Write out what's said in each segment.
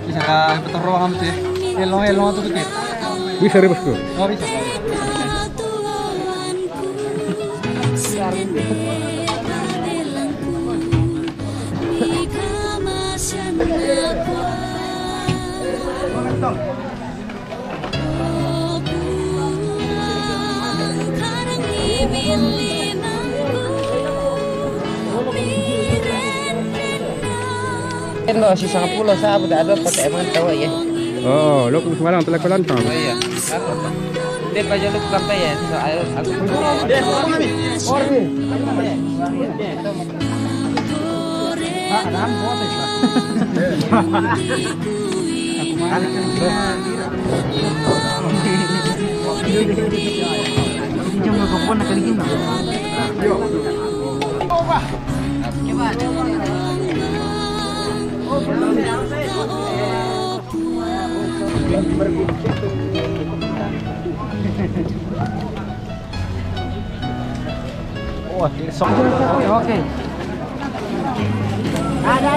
Bisa peterong sih. Elong tuh dikit. Bisa rebus tuh. Oh bisa. Lo sisa 10 sa udah ada pakai emang tahu ya. Oh, lo ke Semarang telah kelantang. Oh iya. Dia aja lu sampai ya. Ayo aku. Wah, sok. Oke. Ada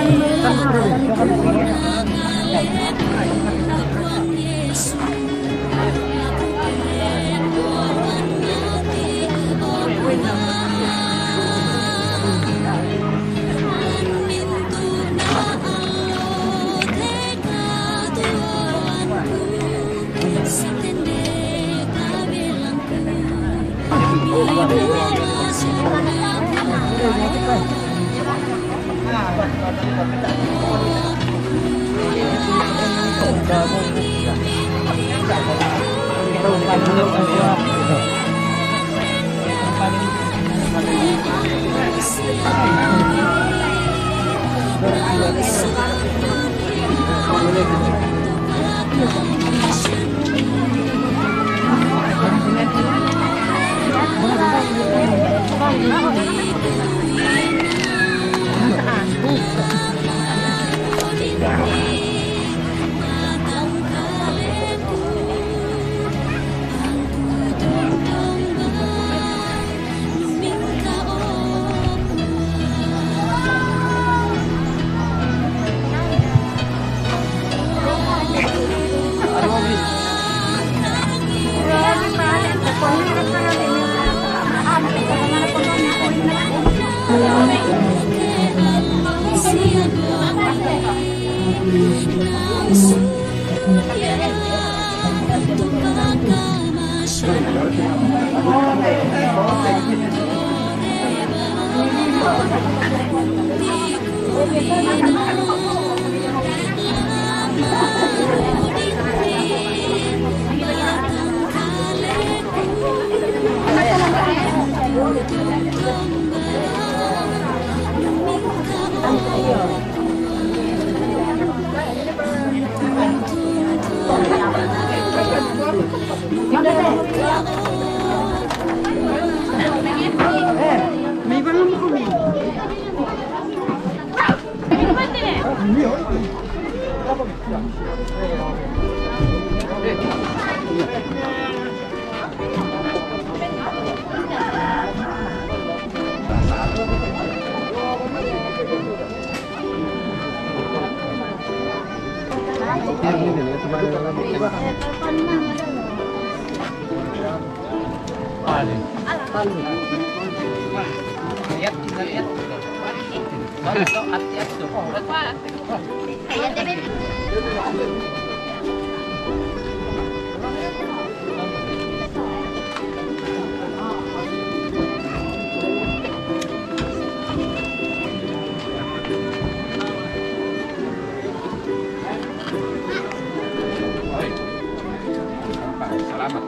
Selamat.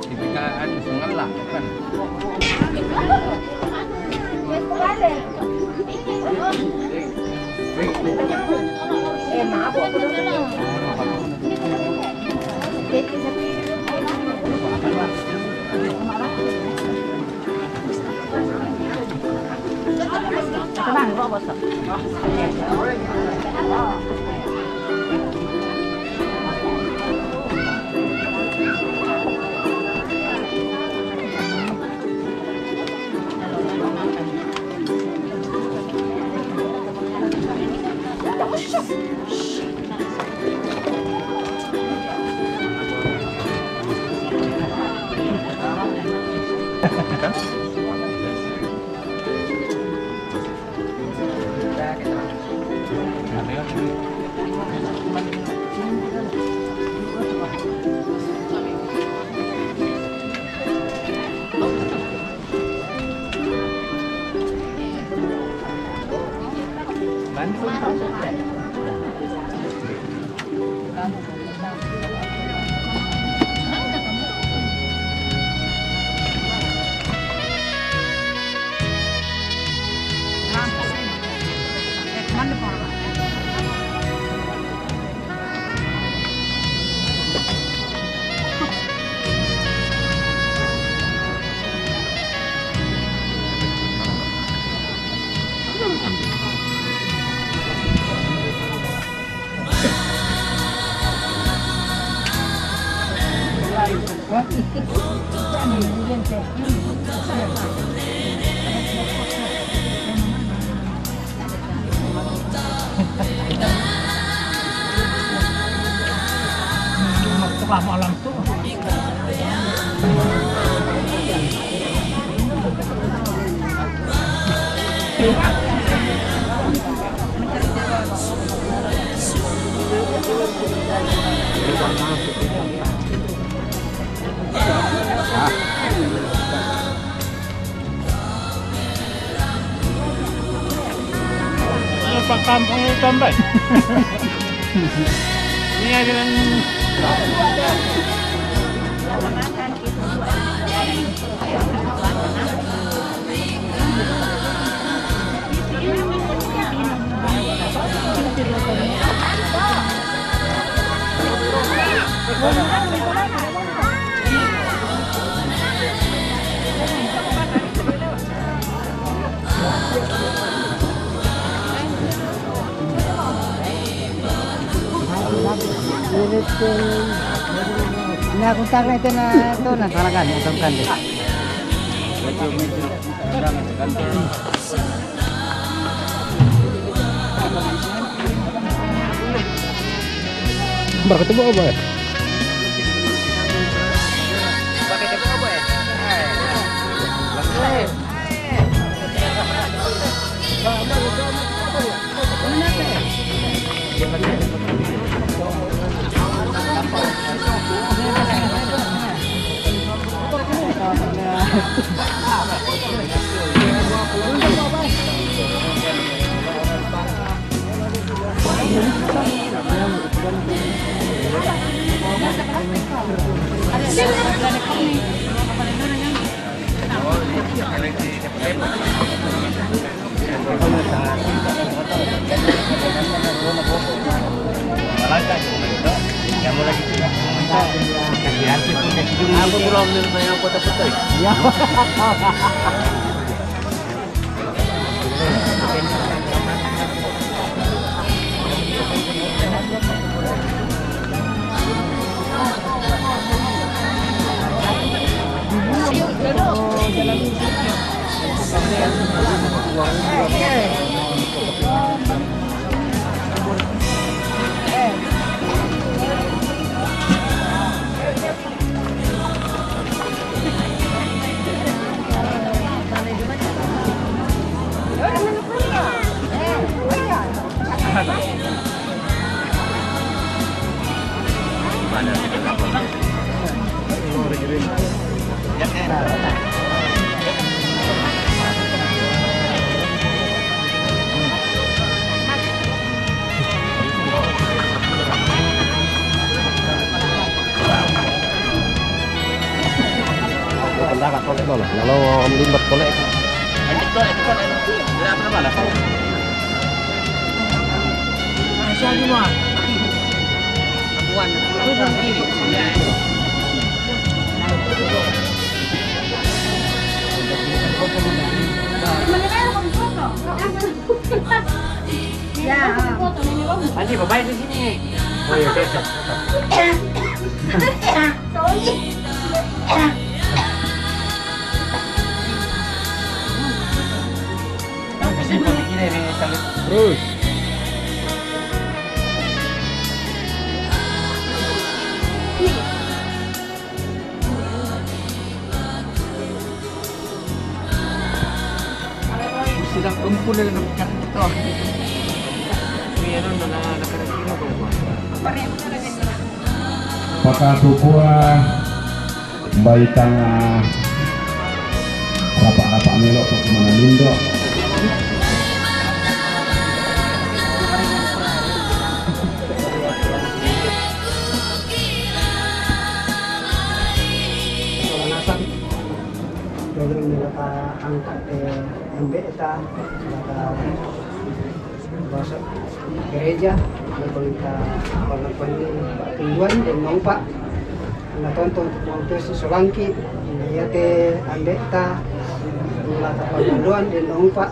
Dibikaan sengelah kan. Tenang, kok bos. Tengah malam tuh. Pak kampung tambah. Ini ada yang Nah, kuntak na ito na talaga, itong kandi. Baru ketemu apa ya? Aku belum nilai yang kota putri. Ya. Enggak kolek loh. Kalau om limbat kolek. Itu kan berapa mana? Siapa ni mah? Akuan. Andi, bapak di sini. Oh iya, cocok. Terus. Sedang kumpul dengan kita. Pakatupua baitang rapak-rapak melok ke mana lindo. Program nila angkat MBETA bahasa gereja kita pelakuan tujuan dan nompak na tonton waktu Solangki ya te MBETA nila pelakuan dan nompak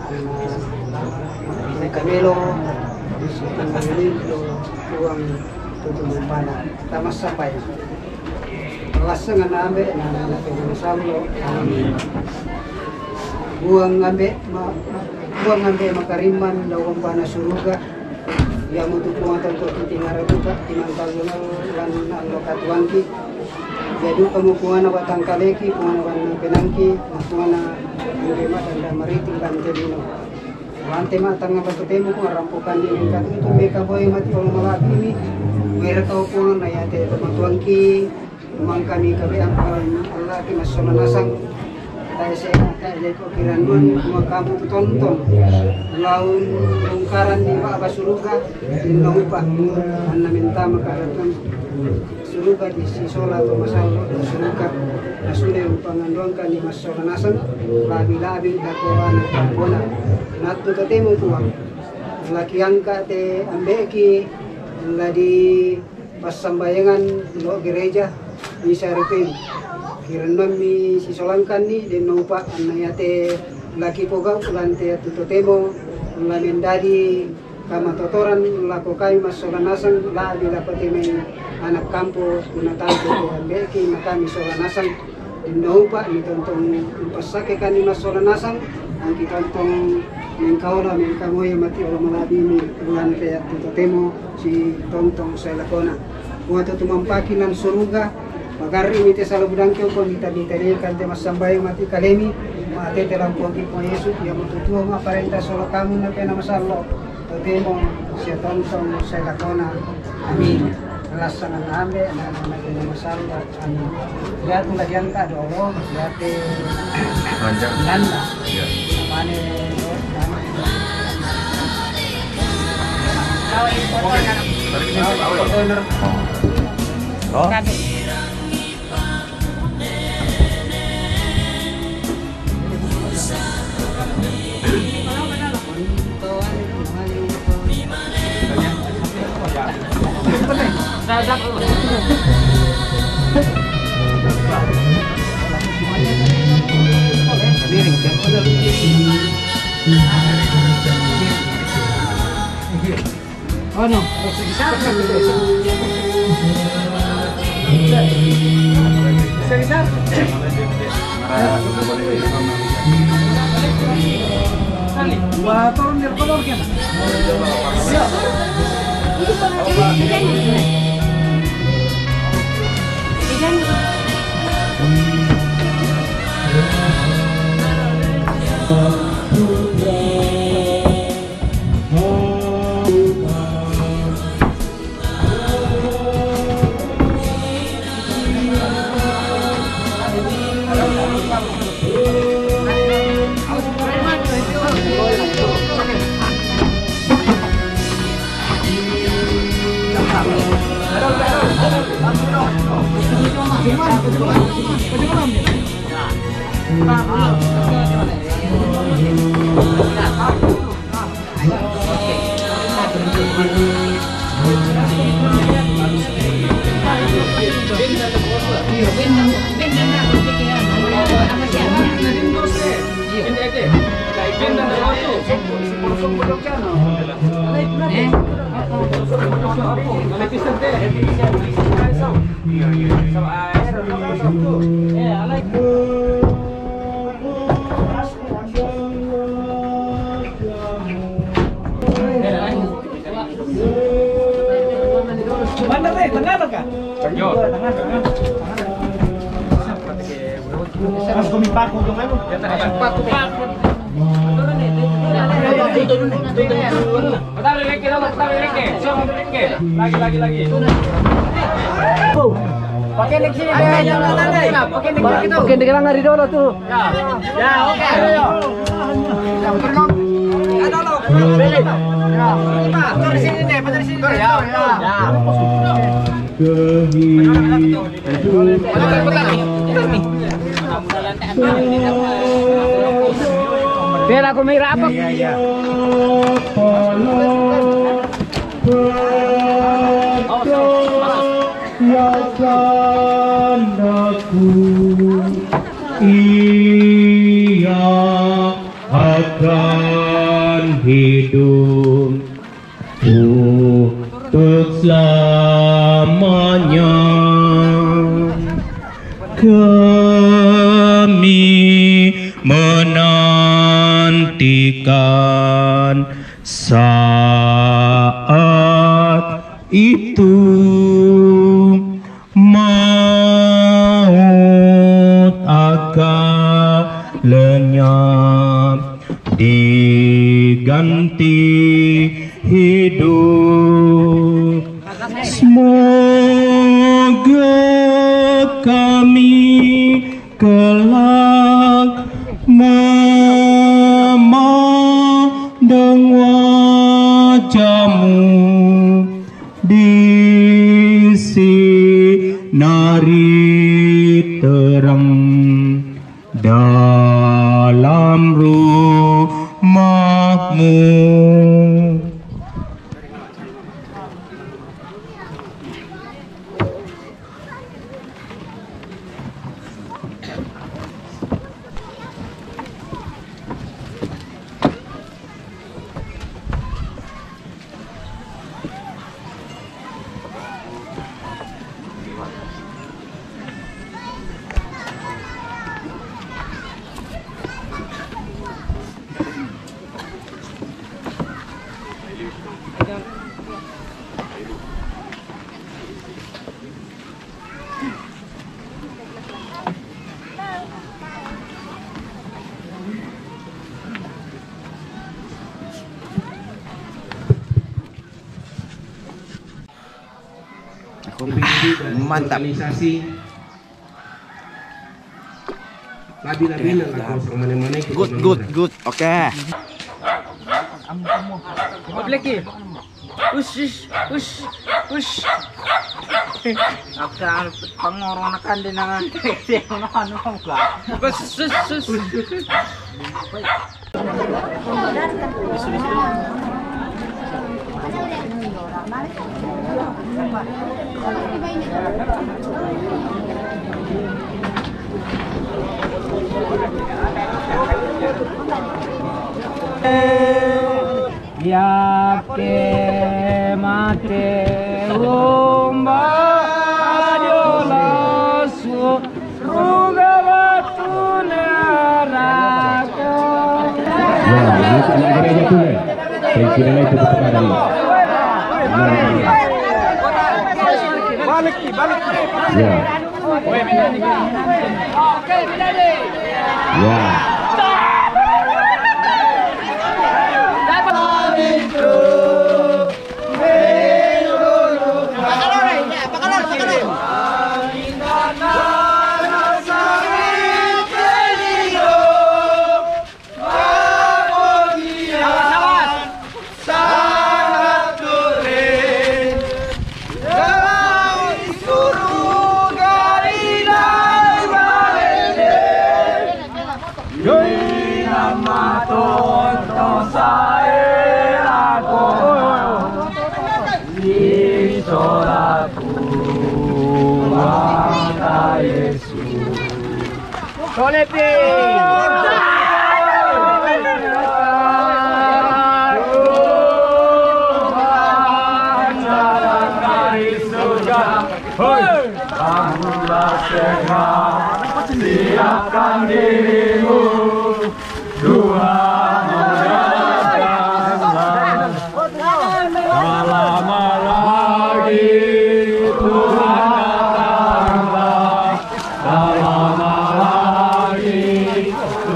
na Camelo uang tujuh mana tamas sampai langsung ambe na pengusaha buang ambe makariman daw pana suruga ya mutu puatan to tingara duka tinantal lan lokatuanki jadi kamu puana batang kaleki puana ban penangki puana ngema dan maritim dan jedino lante matang apa temu ko rampukan din ka itu meka boy mati ol malabi ni mera kau puana ya te matuanki mangkani kabe Allah ki masona nasang saya kok kiranun kamu tonton laun lungkaran di Pak Basuruga di Nompa anda minta makaratan suruga di Sisola atau masalah suruga sudah pangandongkan di masalah nasan labi-labi dakwaan kampona natu tetemu tuang laki angka te ambeki di pas sambayangan lo gereja di Saripin kiranman mi sisolangkan ni den noupa anayate laki pogaw ulante tutotemo lamin dadi kama totoran lako kay masolanasan labi lapati may anak kampo tunatanto ko ambeki makami solanasan den noupa ni tontong pasake kan ni masolanasan ang kitantong mengkaula mengkamoy mati ulo malabi ni ulante tutotemo si tontong sa lakona wato tumampaki ng suruga Magar ini te salo budang kyo ko kita kan te masambay mati kalemi mate te lang po ko Yesu ya matutuwa nga parenta solo kamu na pena masalo totemo siya tontong sa lakona amin alasan ng ambe na pena masalo amin lihat lagyan ka dolo lihat te nanda mane Oh. Oh no, Mana teh? Tengah kah? Yo. Mas kami paku dong aku. Paku. Lagi. Pakai nek sini. Pakai nek gitu. Oke, dengan ngari dulu tuh. Ya, oke. Ayo. Ada lo. Beli. Ya. Betul di sini deh, betul di sini. Ya. Biar aku merah apa? Iya. Ia akan hidup untuk selamanya. Kami menantikan saat itu. Maut akan lenyap diganti hidup. Semoga kami kelak memandang wajahmu di sinari terang dalam rumahmu. Mantap. Good. Oke. Lagi. Ush. Aku pengoronakan din ang ano ka. Sus. Ya que mate rumba adiola su ruga batu neraka. Ya, ini gereja tuh. Saya kira itu kepada Balik. Ya. Oke, Minadi. Ya. Yo Siapkan dirimu, Tuhan datanglah. Tak lama lagi Tuhan datanglah. Tak lama lagi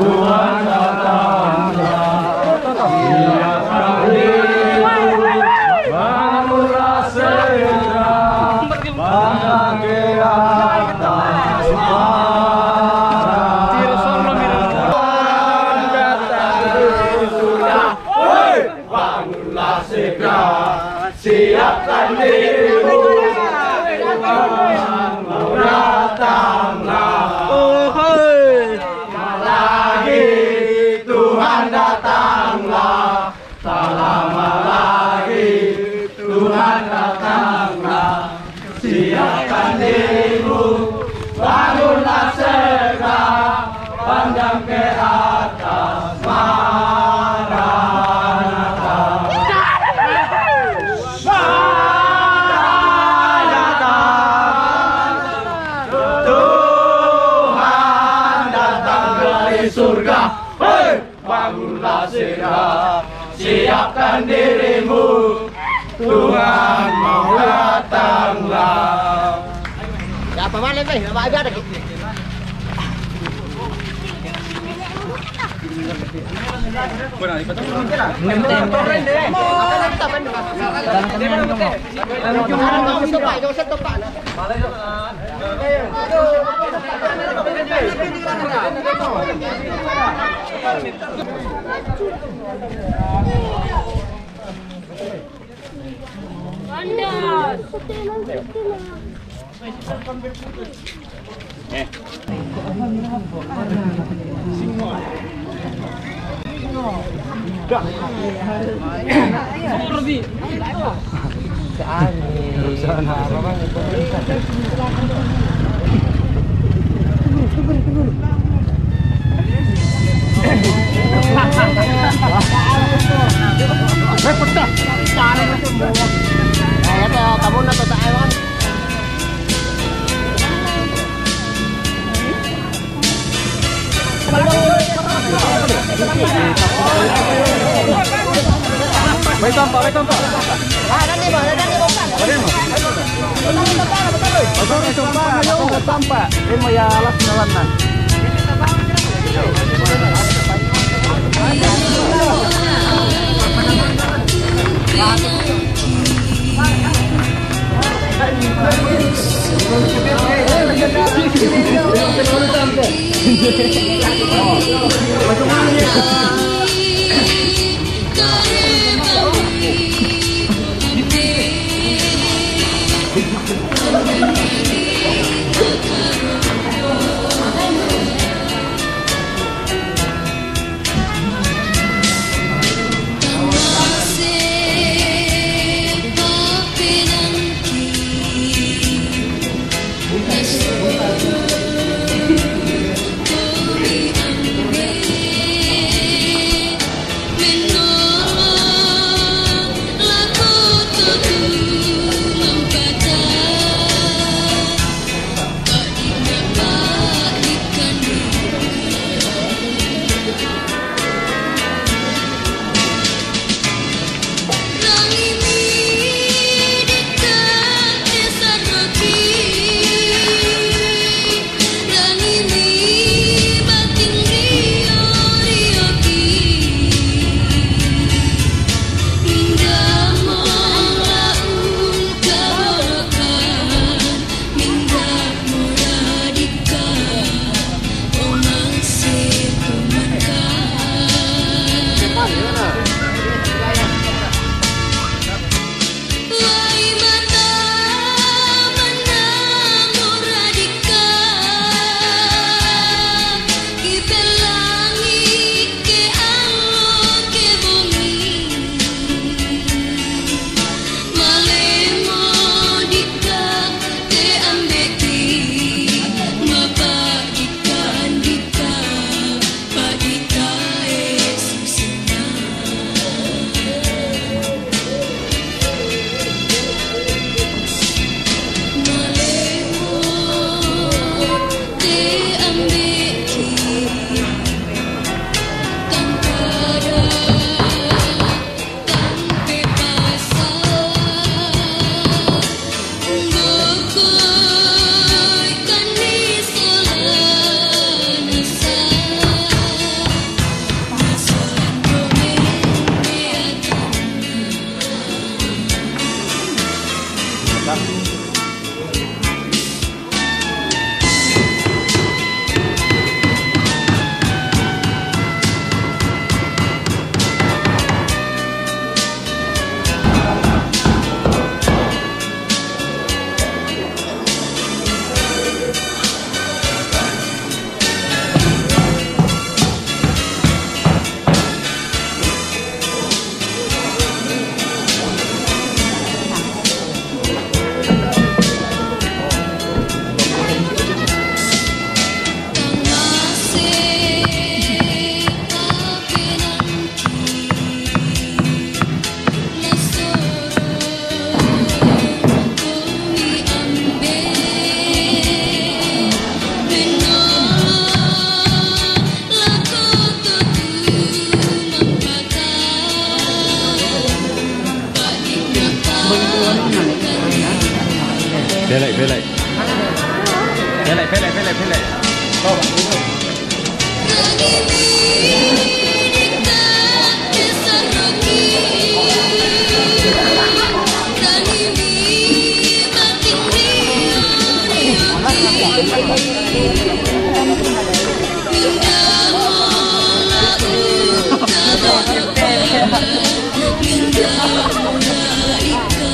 Tuhan datanglah. Siapkan dirimu, bangunlah segera, pandang ke atas. Bangunlah segera, siapkan dirimu, Tuhan mau datanglah. Lagi Tuhan datanglah, tak lama lagi Tuhan datanglah. Siapkan dirimu, bangunlah segera, pandang ke atas. Surga, hei, bangunlah segera, siapkan dirimu, Tuhan mau datanglah. Ya apa mana nih? Apa aja ada? Kamu na to sa Iwan. May tampa. Ah, dali mo. Tampa. Mo ya alas nalan na. Belek, belek. Belek, belek, belek, belek.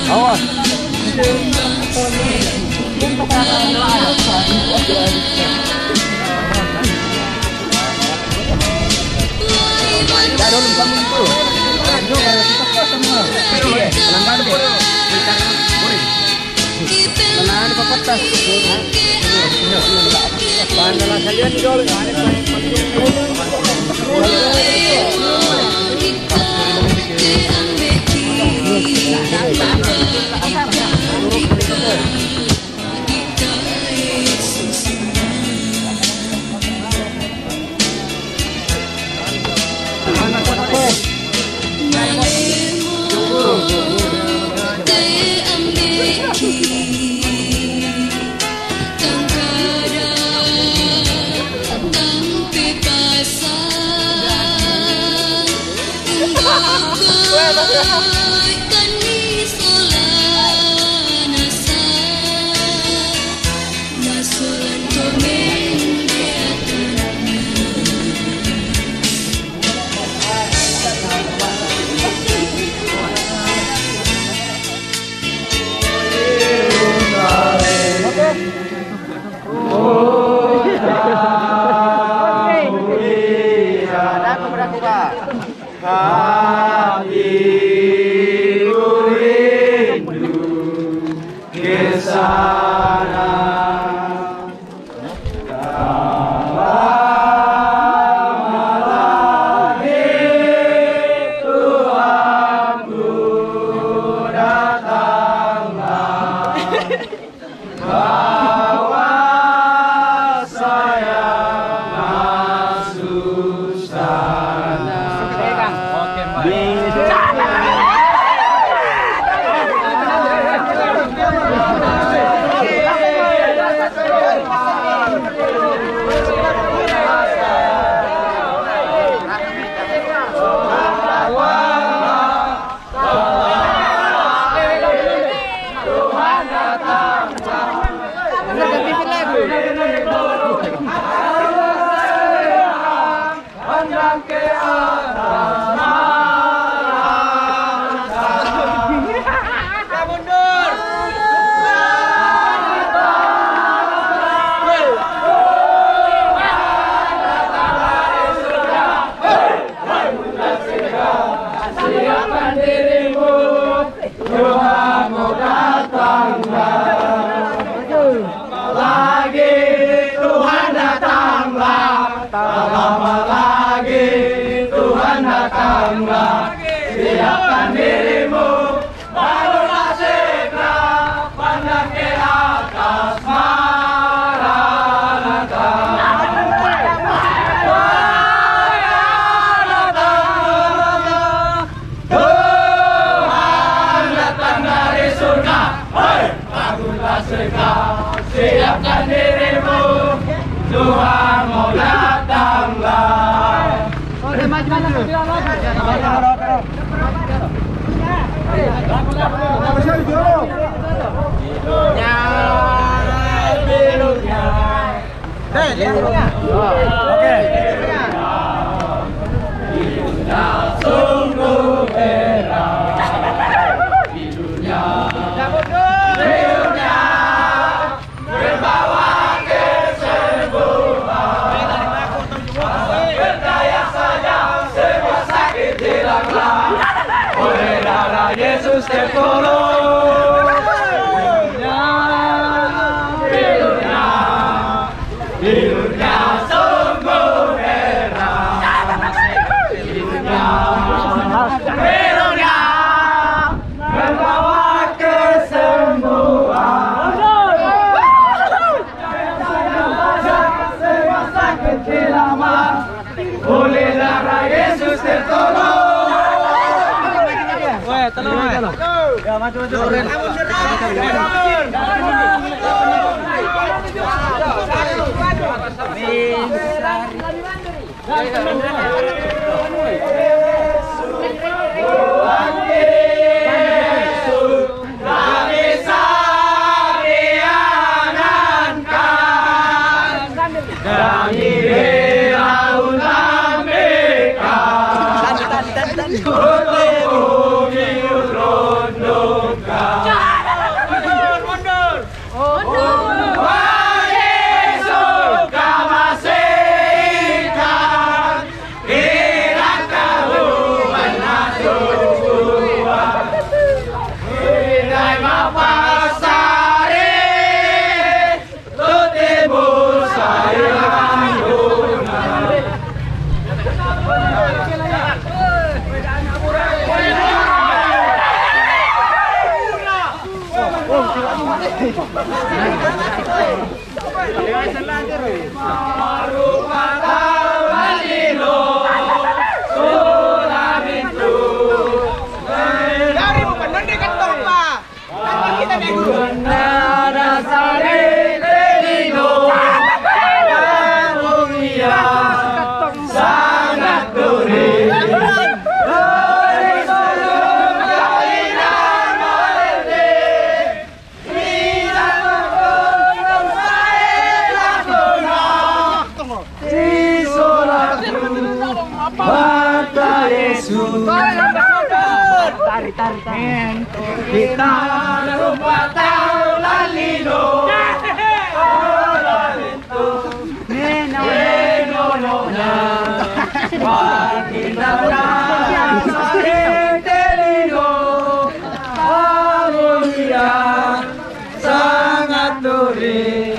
Awas. Siapkan dirimu, bangunlah segera, pandang ke atas Maranatha. Maranatha, Tuhan datang dari surga. Hei, bangunlah segera, siapkan dirimu, Tuhan mau datanglah. Oke. Sungguh merah, birunya berbawa kesembuhan. Berdaya saja semua sakit hilanglah, oleh darah Yesus tertolong. Birunya sungguh merah, birunya membawa kesembuhan. Semua sakit hilang, oleh darah Yesus tertolong. Weh, tolong. Ya, maju. Kita lupa tahu lalino, nenonya, kita harmonia sangat duri.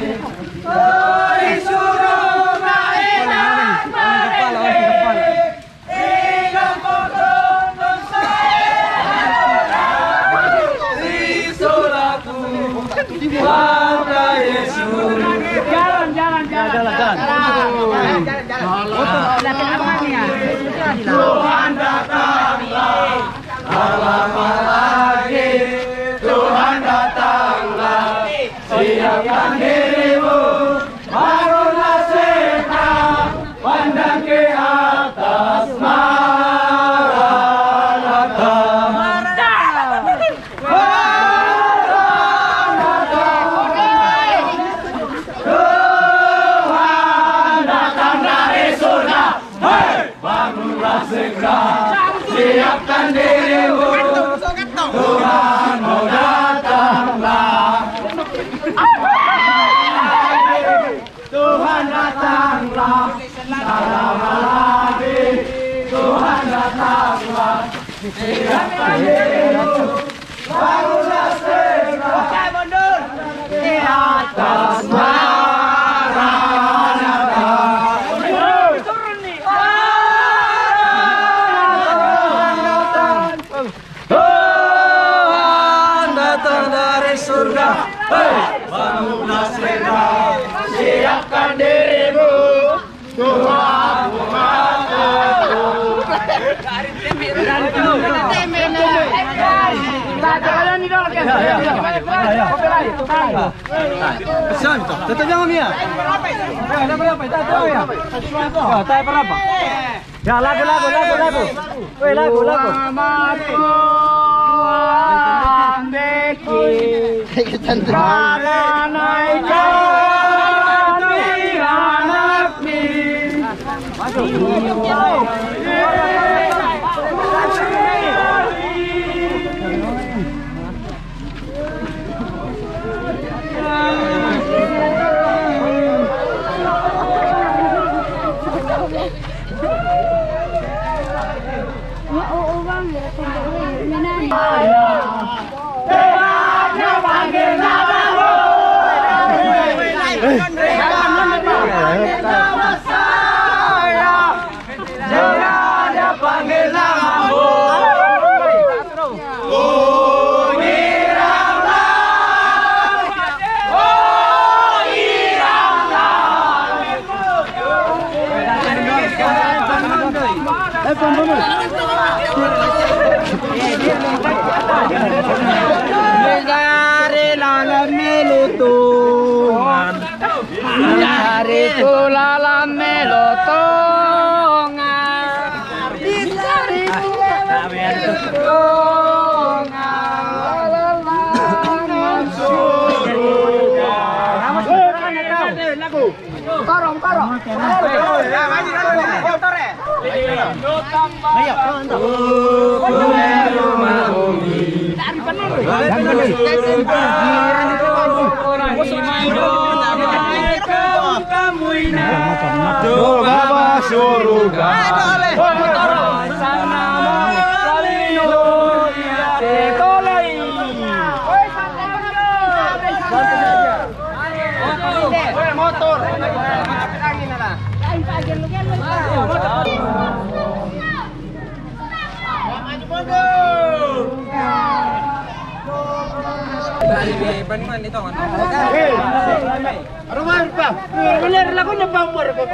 Tuhan datanglah, lama lagi Tuhan datanglah, siapkan dirimu, bangunlah segera, pandang ke atas, Maranatha. Tuhan datang dari surga, bangunlah segera, siapkan dirimu, Tuhan mau datanglah. Tuhan datanglah, tak lama lagi Tuhan datanglah, siapkan dirimu, bangunlah segera, di atas Maranatha. Tuhan datang dari surga, bangunlah segera, siapkan dirimu, Tuhan mau Tetap jangan Mia. Ada berapa? Tak tahu ya. Tak berapa? Ya lagu. Weh lagu. Kita melutungan. Hari kulalan melotongan. Hari kulalan melotongan. Surga. Korong. Bener lagunya bambur kok.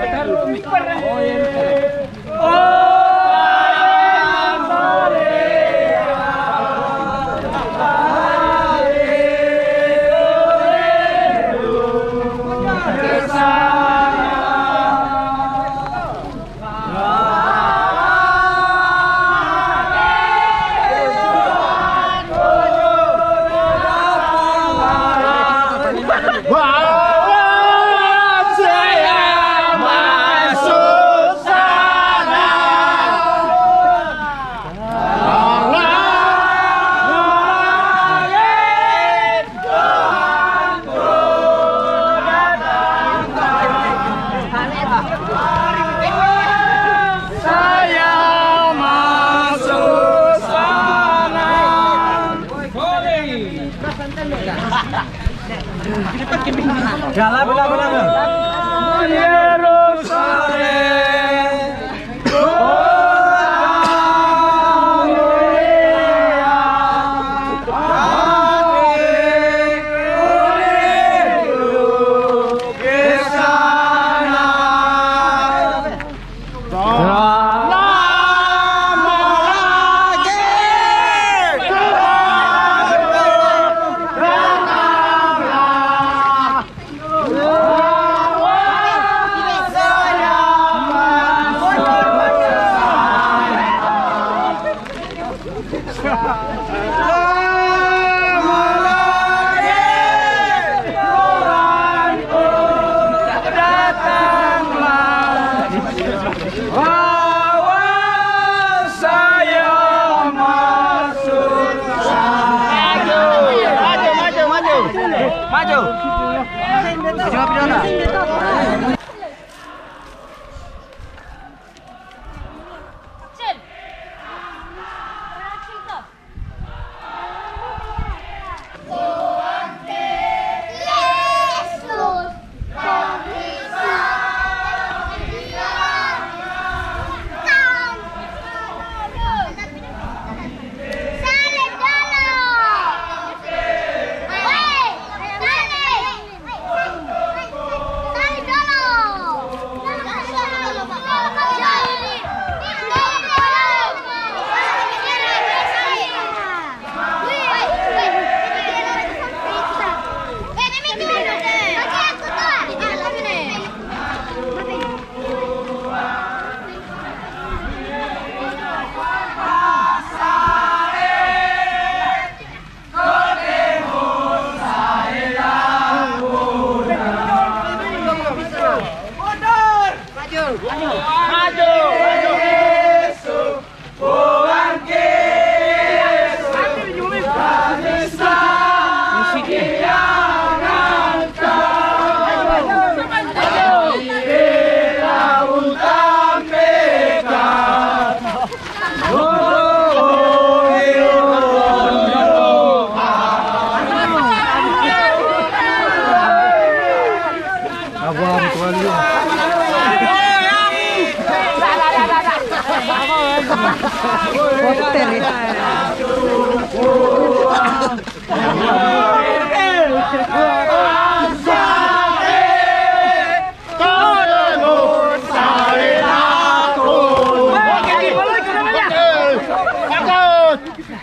Ya, lagu.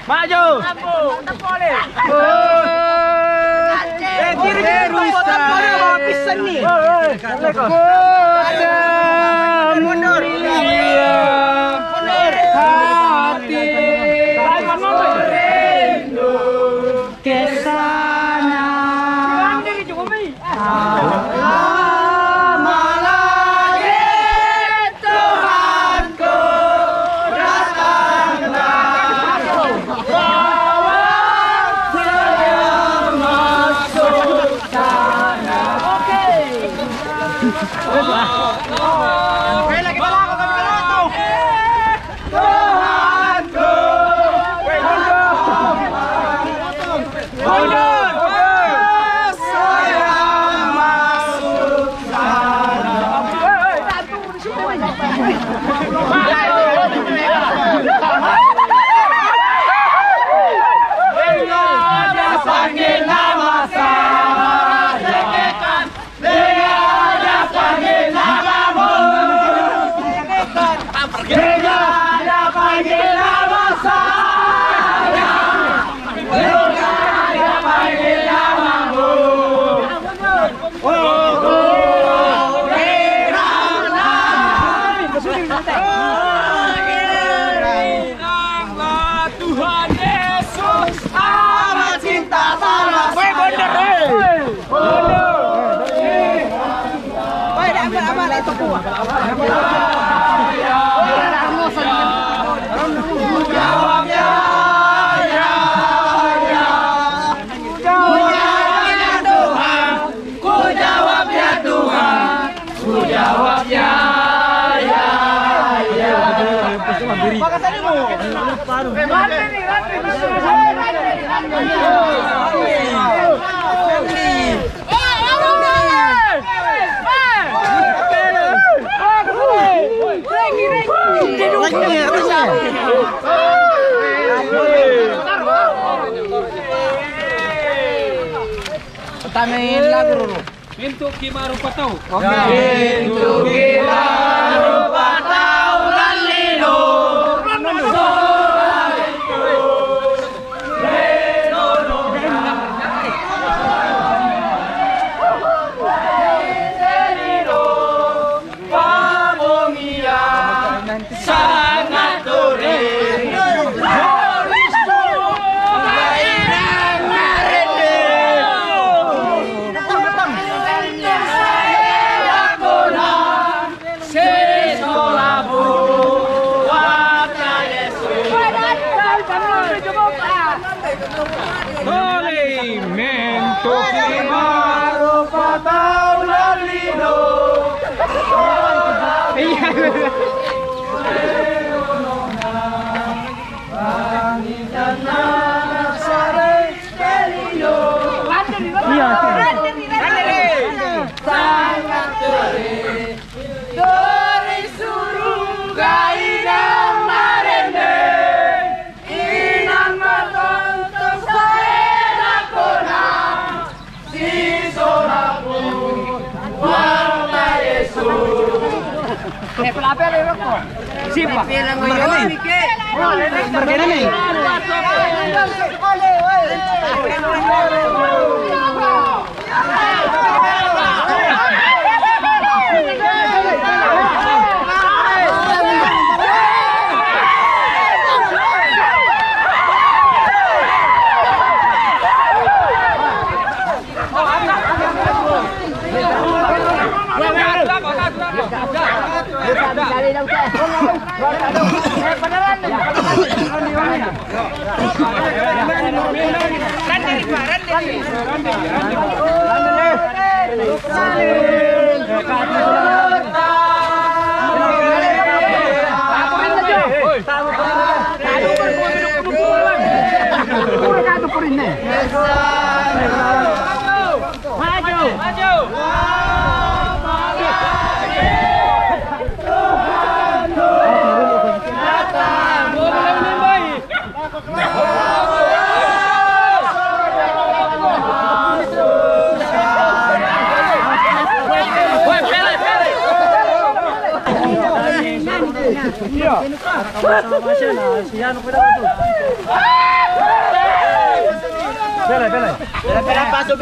Maju. Kiri. Tamain lagu dulu. Pintu Kimaru Patau. Pintu Kimaru Patau Lalino. Siapa? Pela paso,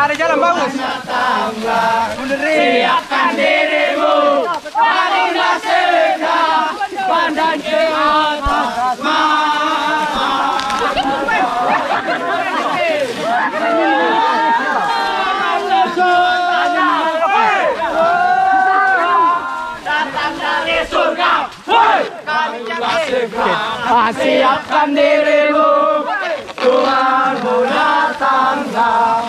Ada jalan bagus. Siapkan dirimu, marilah segera pandang ke atas. Datang dari surga, kami segera. Siapkan dirimu, Tuhanmu datanglah.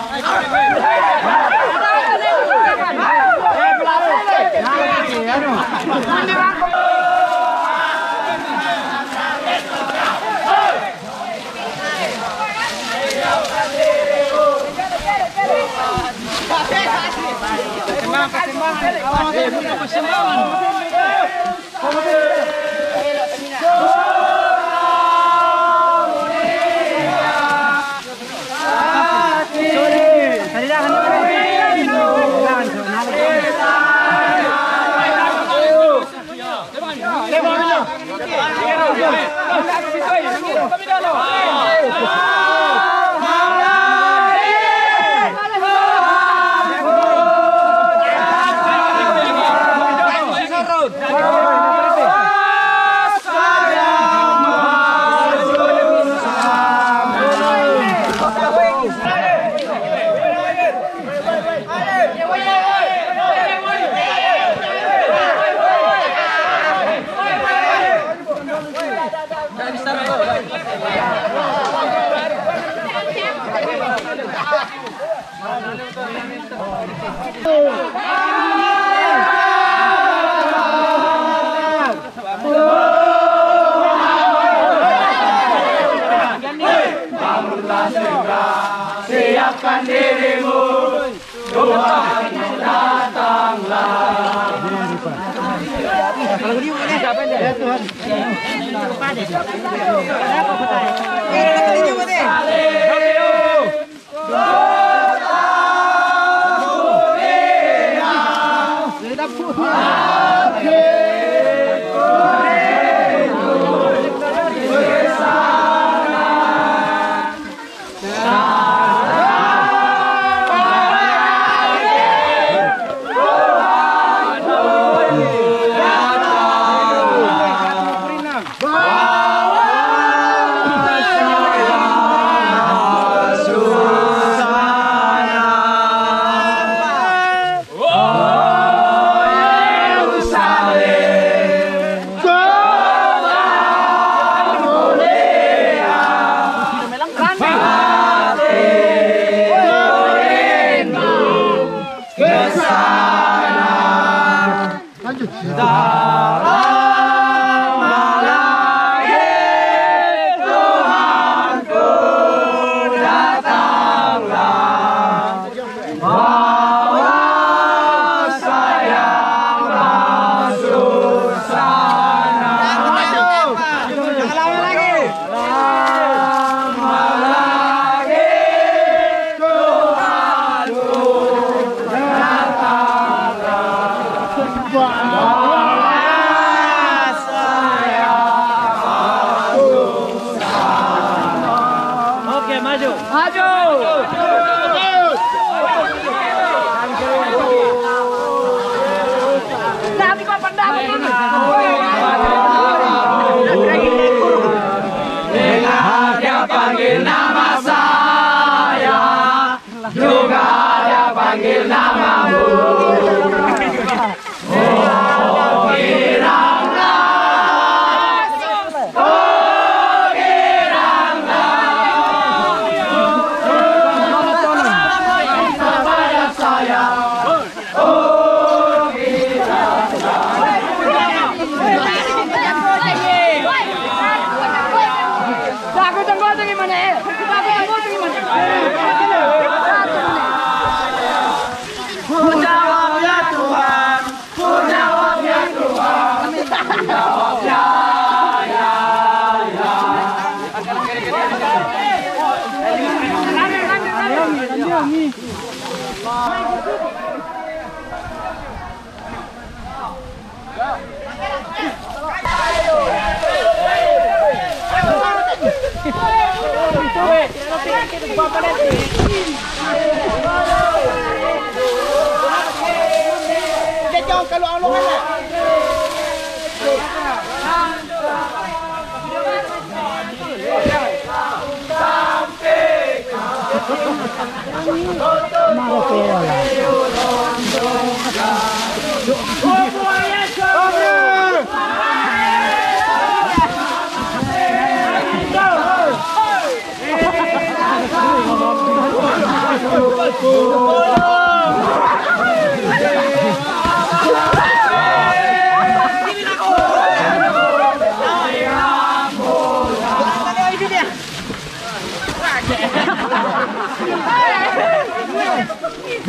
Siapkan dirimu, Tuhan datanglah. Wow.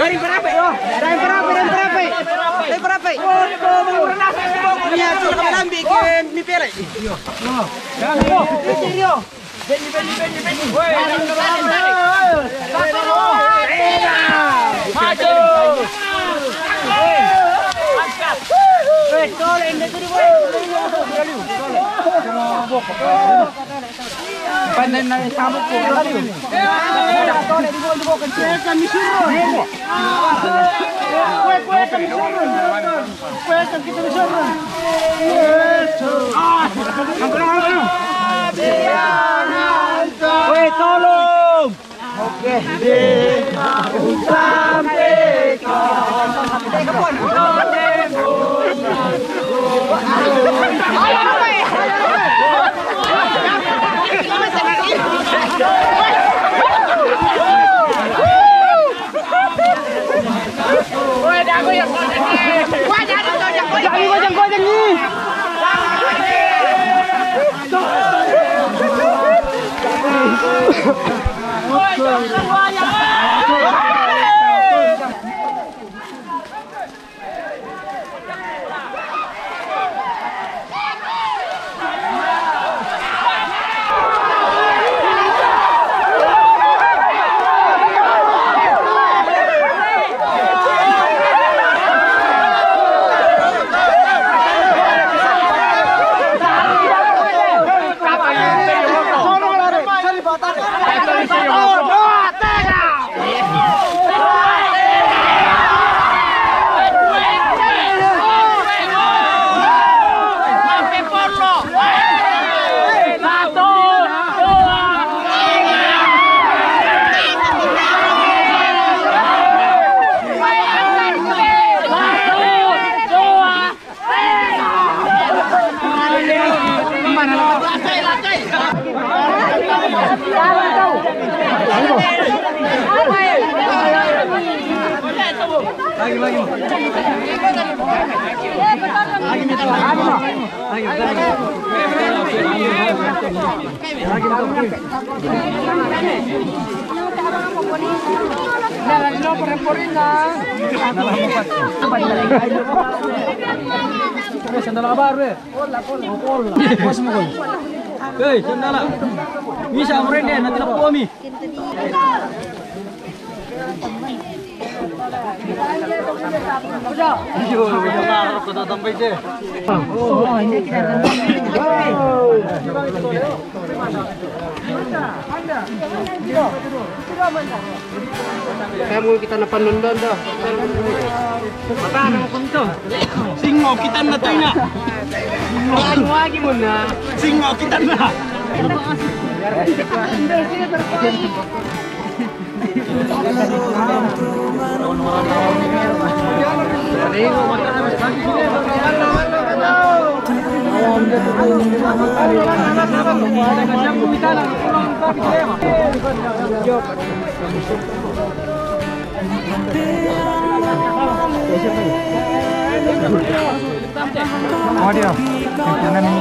Dari berapa yo? Dari berapa? Iya, sudah ambil ke mi pere. Yo. Beni. Woi, maju. Tol ini tadi Pandai naik sabuk ko. Tol ini dibawa ke kami suruh. Kue kami suruh. Kue kita suruh. Woi, tolong. Oke. Sampai kapan? Woi, dah aku yang gojek ni. Wah, jangan gojek ni. Sandal baru ya? Hei, sandal. Bisa merende nanti nak pomi. Yo, benar kota sampai je. Oh, ini kita kamu kita napan nonton dah. Apa nama kunto? Singo kita na tayo na. Singo lagi muna. Singo kita na. Oh dia, jangan ini.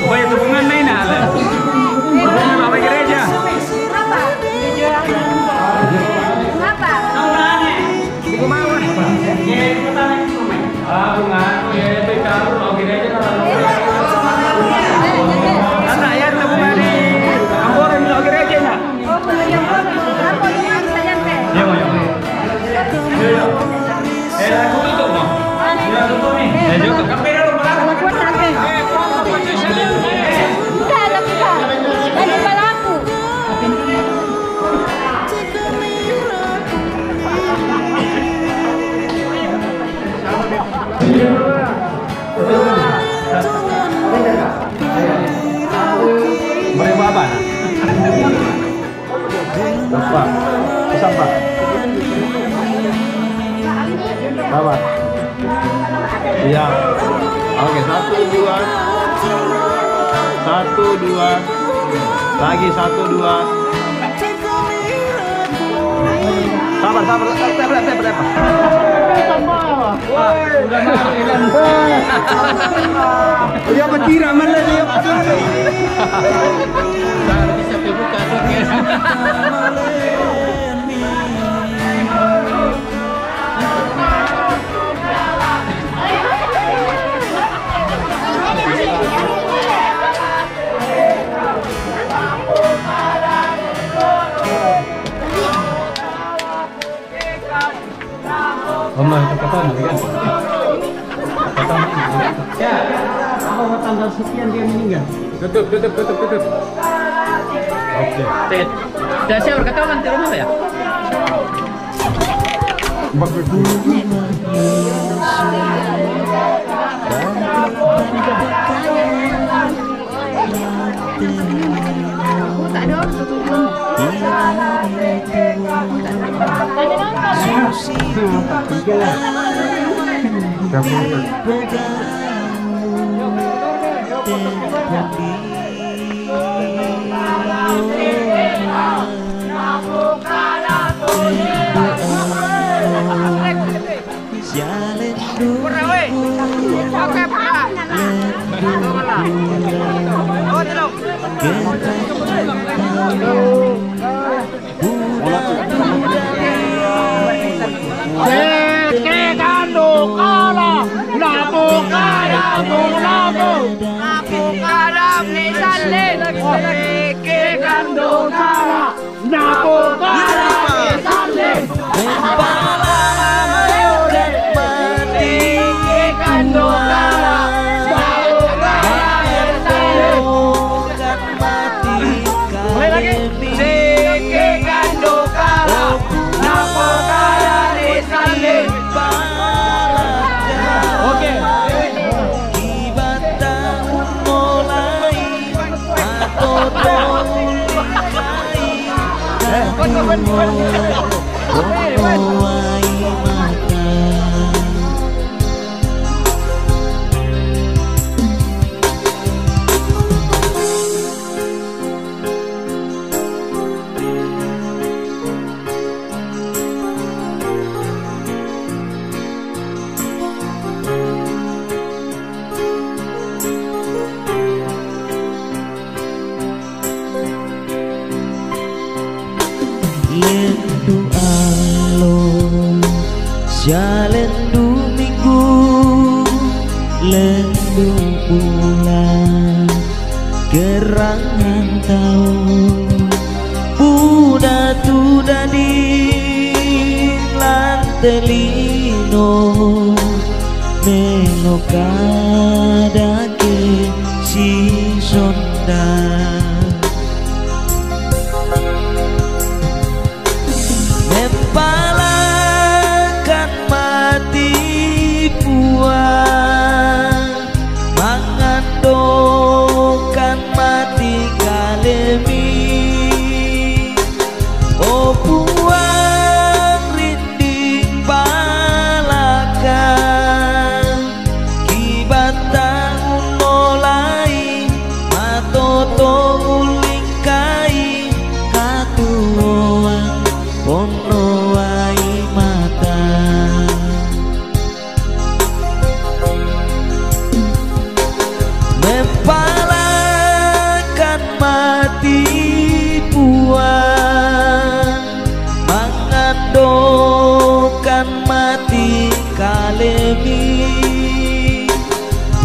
Banyak hubungan lain ada. Hubungan apa gereja? Pak, pesan Pak. Berapa? Iya. Oke, 1, 2. 1, 2. Lagi 1, 2. Sabar. Dia berkira mana dia? Bisa buka Allah itu kata kan? Ya, kalau tanggal sekian dia meninggal. Tutup. Oke. Dan saya berkata nanti rumah ya. Mati Lendu alon jalan du minggu lendu bulan gerangan tahun Buddha tu dadi lantelino melokadake si sonda palakan mati puang mangandokan mati kalemi oh puang rinding palakan kibata unolai matoto ulingkai katuoang ono mangandokan mati kalemi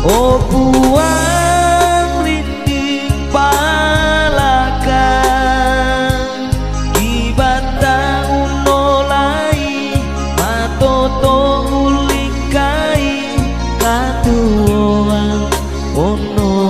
oh puang rinding palakan kibata unolai matoto ulikai katuoang ono